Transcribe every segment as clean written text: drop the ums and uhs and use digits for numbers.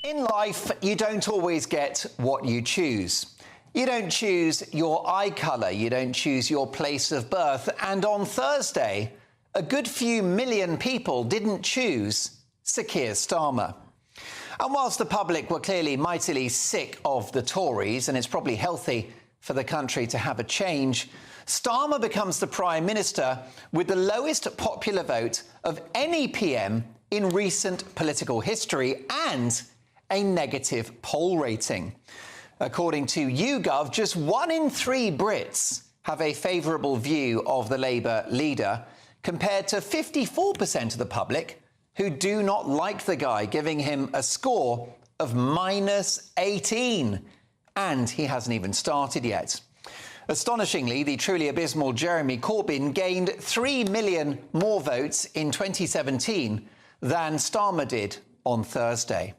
In life, you don't always get what you choose. You don't choose your eye colour, you don't choose your place of birth, and on Thursday, a good few million people didn't choose Sir Keir Starmer. And whilst the public were clearly mightily sick of the Tories, and it's probably healthy for the country to have a change, Starmer becomes the Prime Minister with the lowest popular vote of any PM in recent political history and a negative poll rating. According to YouGov, just 1 in 3 Brits have a favourable view of the Labour leader, compared to 54% of the public who do not like the guy, giving him a score of -18. And he hasn't even started yet. Astonishingly, the truly abysmal Jeremy Corbyn gained 3 million more votes in 2017 than Starmer did on Thursday.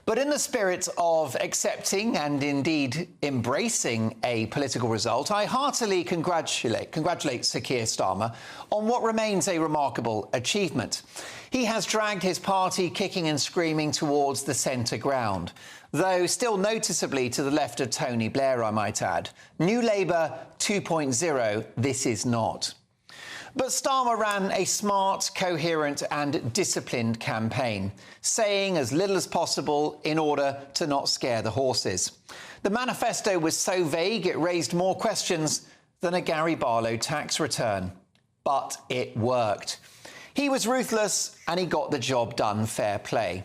But in the spirit of accepting and indeed embracing a political result, I heartily congratulate Sir Keir Starmer on what remains a remarkable achievement. He has dragged his party kicking and screaming towards the centre ground, though still noticeably to the left of Tony Blair, I might add. New Labour 2.0, this is not. But Starmer ran a smart, coherent and disciplined campaign, saying as little as possible in order to not scare the horses. The manifesto was so vague it raised more questions than a Gary Barlow tax return. But it worked. He was ruthless and he got the job done, fair play.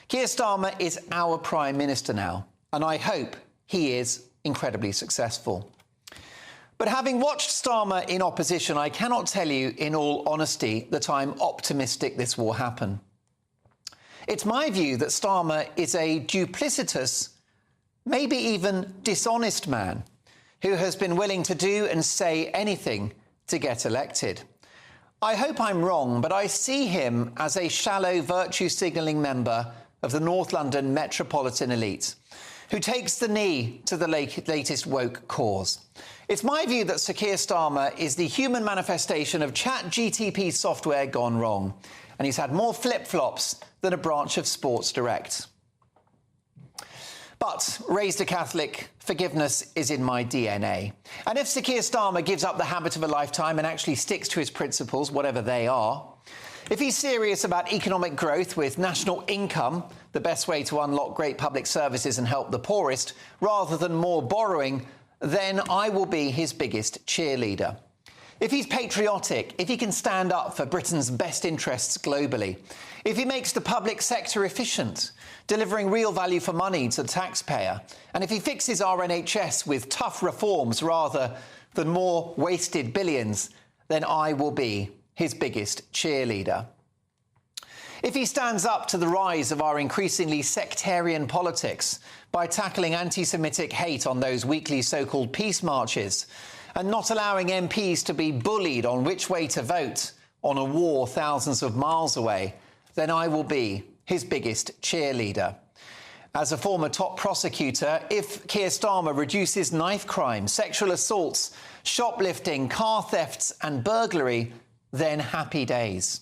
Keir Starmer is our Prime Minister now, and I hope he is incredibly successful. But having watched Starmer in opposition, I cannot tell you in all honesty that I'm optimistic this will happen. It's my view that Starmer is a duplicitous, maybe even dishonest man who has been willing to do and say anything to get elected. I hope I'm wrong, but I see him as a shallow virtue-signalling member of the North London metropolitan elite who takes the knee to the latest woke cause. It's my view that Sir Keir Starmer is the human manifestation of ChatGTP software gone wrong, and he's had more flip-flops than a branch of Sports Direct. But, raised a Catholic, forgiveness is in my DNA. And if Sir Keir Starmer gives up the habit of a lifetime and actually sticks to his principles, whatever they are, if he's serious about economic growth with national income, the best way to unlock great public services and help the poorest, rather than more borrowing, then I will be his biggest cheerleader. If he's patriotic, if he can stand up for Britain's best interests globally, if he makes the public sector efficient, delivering real value for money to the taxpayer, and if he fixes our NHS with tough reforms rather than more wasted billions, then I will be his biggest cheerleader. If he stands up to the rise of our increasingly sectarian politics by tackling anti-Semitic hate on those weekly so-called peace marches and not allowing MPs to be bullied on which way to vote on a war thousands of miles away, then I will be his biggest cheerleader. As a former top prosecutor, if Keir Starmer reduces knife crime, sexual assaults, shoplifting, car thefts and burglary, then happy days.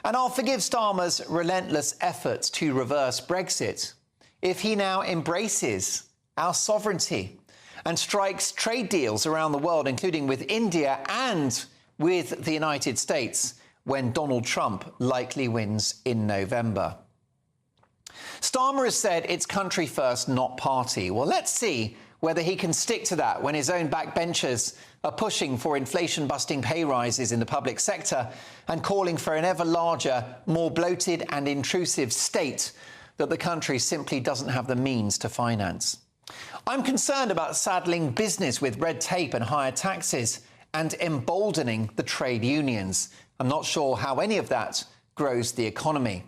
And I'll forgive Starmer's relentless efforts to reverse Brexit if he now embraces our sovereignty and strikes trade deals around the world, including with India and with the United States, when Donald Trump likely wins in November. Starmer has said it's country first, not party. Well, let's see whether he can stick to that when his own backbenchers are pushing for inflation-busting pay rises in the public sector and calling for an ever larger, more bloated and intrusive state that the country simply doesn't have the means to finance. I'm concerned about saddling business with red tape and higher taxes and emboldening the trade unions. I'm not sure how any of that grows the economy.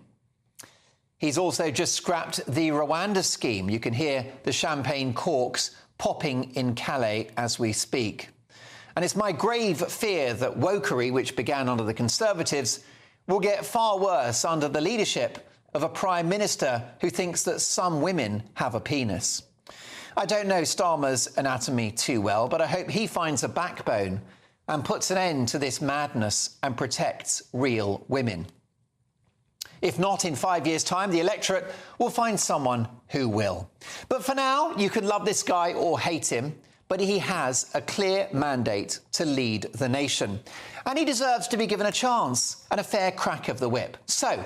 He's also just scrapped the Rwanda scheme. You can hear the champagne corks popping in Calais as we speak. And it's my grave fear that wokery, which began under the Conservatives, will get far worse under the leadership of a Prime Minister who thinks that some women have a penis. I don't know Starmer's anatomy too well, but I hope he finds a backbone and puts an end to this madness and protects real women. If not, in 5 years' time, the electorate will find someone who will. But for now, you can love this guy or hate him, but he has a clear mandate to lead the nation. And he deserves to be given a chance and a fair crack of the whip. So,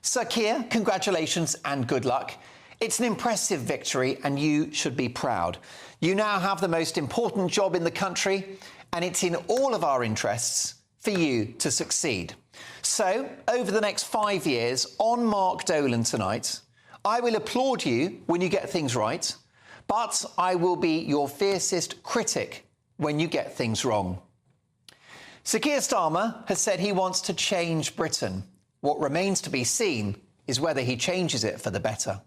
Sir Keir, congratulations and good luck. It's an impressive victory and you should be proud. You now have the most important job in the country, and it's in all of our interests for you to succeed. So, over the next 5 years, on Mark Dolan tonight, I will applaud you when you get things right, but I will be your fiercest critic when you get things wrong. Sir Keir Starmer has said he wants to change Britain. What remains to be seen is whether he changes it for the better.